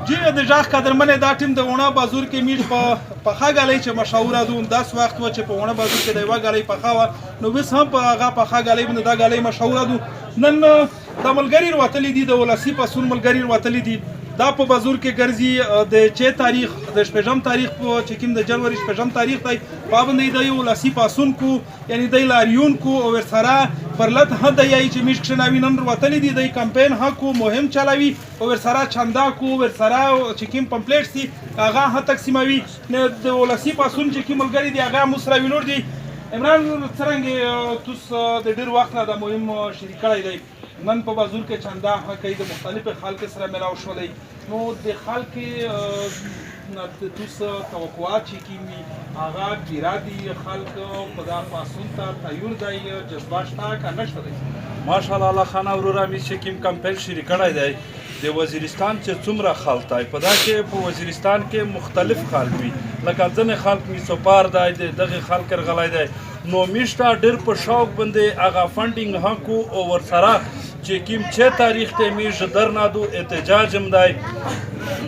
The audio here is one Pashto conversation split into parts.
جی د ژغ قدرمنې دا ټیم د غوڼه بازور کې میش په پخه ګالۍ چې مشهوره ده همداسې وخت و چې په غوڼه بازور کې د یوه ګالۍ پخه وه نو اوس هم په هغه پخه ګالۍ باندې دا ګالۍ مشهوره ده نن د ملګري وتلي دي د ولسي پسون ملګري وتلي دي دا په بازور کې ګرځي د چې تاریخ د شپږم تاریخ په چې کوم د جنوري شپږم تاریخ دی پابندۍ د یو ولسي پاسون کو یعنی د لاریون کو او ورسره پرلت هد دی چې میش کښناوي نن وتلي دي د کمپین حق مهم چلاوي او ورسره چندا کو ورسره چې کوم پمپلیټ دي هغه ها تقسیموي د ولسي پاسون چې کوم ملګري دي هغه مسره ویلور دي عمران څرنګه توس د ډېر وخت نه د مهم شریک کړی دی نن په بازور کې چندا کوي د مختلفو خلکو سره ملاو شولای نو د خلکو توس توقعات چې کیږي هغه پیرادي خلکو په دا پاسون ته تیار دی جذبه شته که نشته دی ماشاءالله الله خان وروره مې چې کوم کمپین شروع کړی دی د وزیرستان چې څومره خلک دی په دا کې په وزیرستان کې مختلف خلک وي لکه ځینې خلک مې سپار دی دغه خلک رغلی دی نو میشته ډېر په شوق باندې هغه فنډینګ هم کو او ورسره چې کوم چې تاریخ ته میش درنادو احتجاج هم دی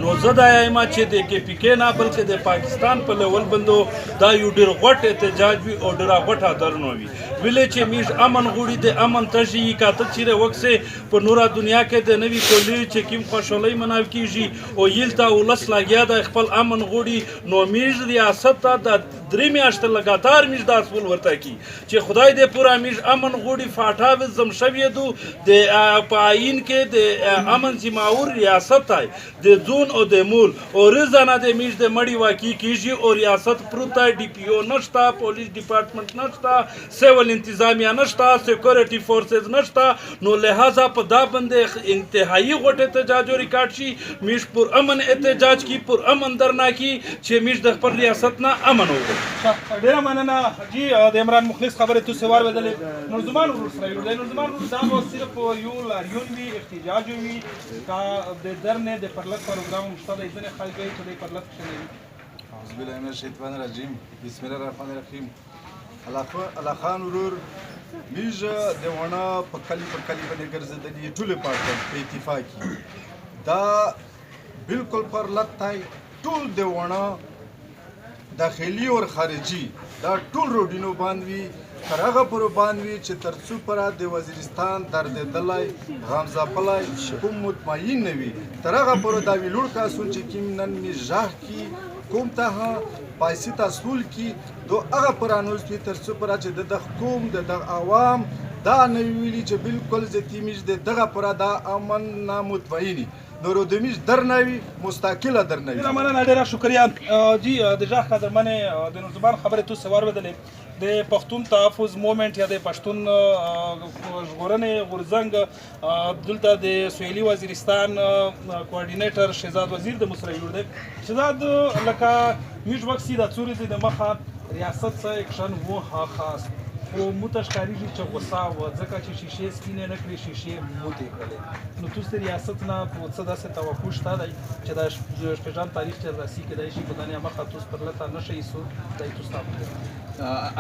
نو زه دا یم چې د کې پی کې نه بلکې د پاکستان په لیول بندو دا یو ډېر غټ احتجاج وي او ډېره غټه درنو وي ویلې چې میش امن غوړي د امن تشي کاته چیرې وکسې په نورا دنیا کې د نوي کولی چې کوم خوشحالۍ مناو کیږي او یلته ولس لاګیا د خپل امن غوړي نو میش ریاست ته د درې میاشتې لګاتار میش دا اصول ورته کی چې خدای دې پورا میش امن غوړي فاټا زم شوی دو د په آیین کې د امن ذمہور ریاست ہے د زون او د مول او رضانه د میش د مړی واقع کیږي او ریاست پروتا ډی پی او نشتا پولیس ډپارټمنټ نشتا سیول انتظامیه نشتا سکیورټي فورسز نشتا نو لہذا په دا باندې انتهایی غټ احتجاج او ریکارډ شي میش پر امن احتجاج کی پر امن درنا کی چې میش د خپل ریاست نه امن وکړي ډیره مننه جی د عمران مخلص خبره تو سوار ودلې نور زمان ورور سره یو دی نور زمان ورور دا صرف یو لاریون وي احتجاج وي کا د درنه د پرلط پروګرام مشتاق ایزنه خلک چې د پرلط شنه اعوذ بالله من الشیطان الرجیم بسم الله الرحمن الرحیم الله خان ورور میژ د ونه په کلی باندې ګرځېدلي ټولې پارټۍ په اتفاق دا بالکل پرلط دی ټول د ونه داخلي او خارجي دا ټول روډینو باندې تر هغه پورې باندې چې تر څو پره د وزیرستان دردېدلی غمځپلی کوم مطمئن نه وي تر هغه پورې دا ویلوړ کاسون چې کوم نن مې ژغ کي کوم ته پیسې تحصیل کی دو هغه پرانوز کی تر څو پره چې د حکومت د عوام دا نه ویلي چې بالکل زتیمیش د دغه پره دا امن نه مطمئنی نورو دمیش درنوي مستقله درنوي مننه ډیره شکریا جی د ژغ قدرمنې د نور زبان خبرې تو سوار ودلې د پښتون تحفظ مومنټ یا د پښتون ژغورنې غورځنګ دلته د سویلي وزیرستان کوارډینیټر شهزاد وزیر د مسره جوړ دی شهزاد لکه میش وکسي د څورې د مخه ریاست څخه اکشن وو ها خاص خو موته ښکارېږي چې غوسه وه ځکه چې شیشې سپینې نه کړې شیشې موتې کړلې نو توس د ریاست نه څه داسې توقع شته دی چې دا شپږم تاریخ چې راسي کېدای شي په دنیا مخه توس پرلته نه شي سو دی توس ته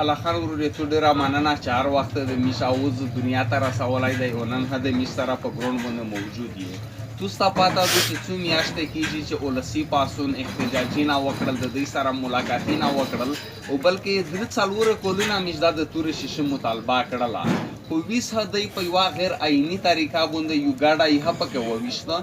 الله خان ورور ته ډېره مننه چې هر وخت د میش اوز دنیا ته رسولی دی او نن د میش سره په ګراوند باندې موجود یو توستا پاته ده چې څو میاشتې کېږي چې ولسي پاسون احتجاجي نه وکړل د دوی سره ملاقاتي نه وکړل او بلکې درې څلوره کلونه میش دا د تورې شیشې مطالبه کړله خو ویسه دی په یوه غیر عیني طریقه باندې یو ګاډه یې هم پکې وویشته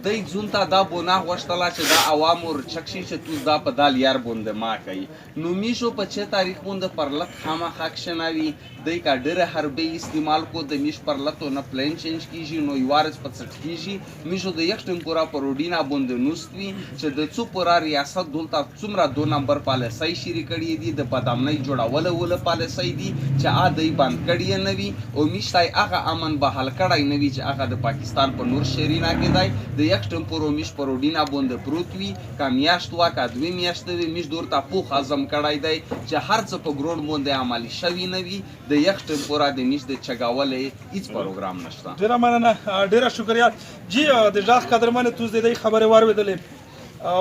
دی ځون ته دا ګناه غوښتله چې دا عوامو رچک شي چې توس دا په دا لیار باندې ما کوي نو میشو په چې تاریخ باندې پرلط خامخا کښېنوي دی که ډېره حربې استعمال کو د میش پرلطو نه پلین چینج کېږي نو یوارس په څټ کېږي میشو د یک ټیم پورا په روډینا باندې نوست وي چې د څو پورا ریاست دلته څومره 2 نمبر پالیسۍ شروع کړي دي د بدامنۍ جوړوله پالیسۍ دي چې دی بند کړي نه وي او میشتای هغه امن بحال کړی نه وي چې هغه د پاکستان په نور شرینا کې دی د یک ټیم پورو میش په روډینا باندې پروت وي که میاشت وه که 2 میاشتې وي میش دورته پوخ هضم کړی دی چې هر څه په ګراوند باندې عملي شوي نه وي د یک ټیم پورا د میش د چګولې هیڅ پروګرام نشته ډېره مننه ډېره شکریا جی د ژغ قدرمنې توس د دې خبرې واورېدلې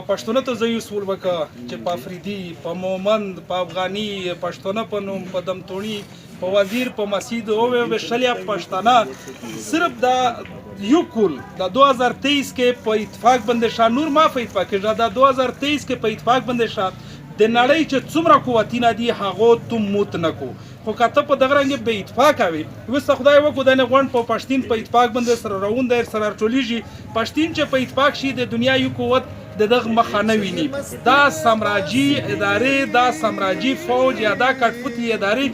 پښتونه ته زه یو سوال وکړه چې په افریدي په مومند په افغاني پښتونه په نوم په دمتوڼي په وزیر په مسجد او وشلیا پښتانه صرف دا یو کول د 2023 کې په اتفاق باندې شاه نور ما په اتفاق کې دا 2023 کې په اتفاق باندې شاه د نړۍ چې څومره قوتونه دي هغه تم موت نکو خو کته په دغه رنګ به اتفاق وي وسته خدای وکړو د نه غون په پښتین په اتفاق باندې سره روان دی سره ټولیږي پښتین چې په اتفاق شي د دنیا یو قوت دغه مخانه ویني دا سامراجي ادارې دا سامراجي فوج یا دا کټپوتي ادارې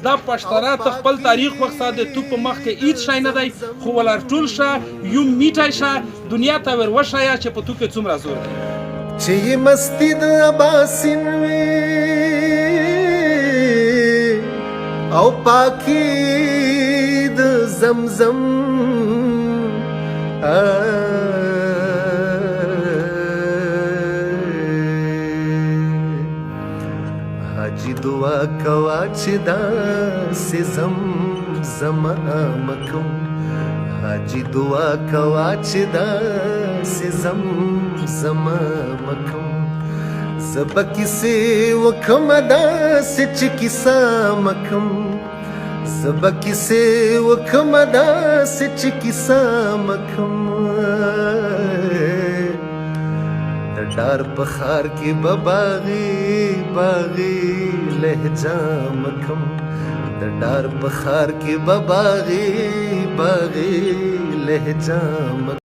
دا پښتانه خپل تاریخ وخت د تو په مخ کې هیڅ شای نه دی خو ولر ټول شه یو میټای شه دنیا ته ور وشایا چې په تو کې څومره زور دی چې مستی د عباسین وي او پاکی د زمزم حاجی دعا کوا چې داسې زمزم مکم حاجی دعا کوا چې داسې زمزم مکم زبا کسی وکم داسې چې کیسه مکم زبا کسی وکم داسې چې کیسه مکم د ډار په ښار کې به باغي لهجه مکم د ډار په ښار کې به باغي لهجه مکم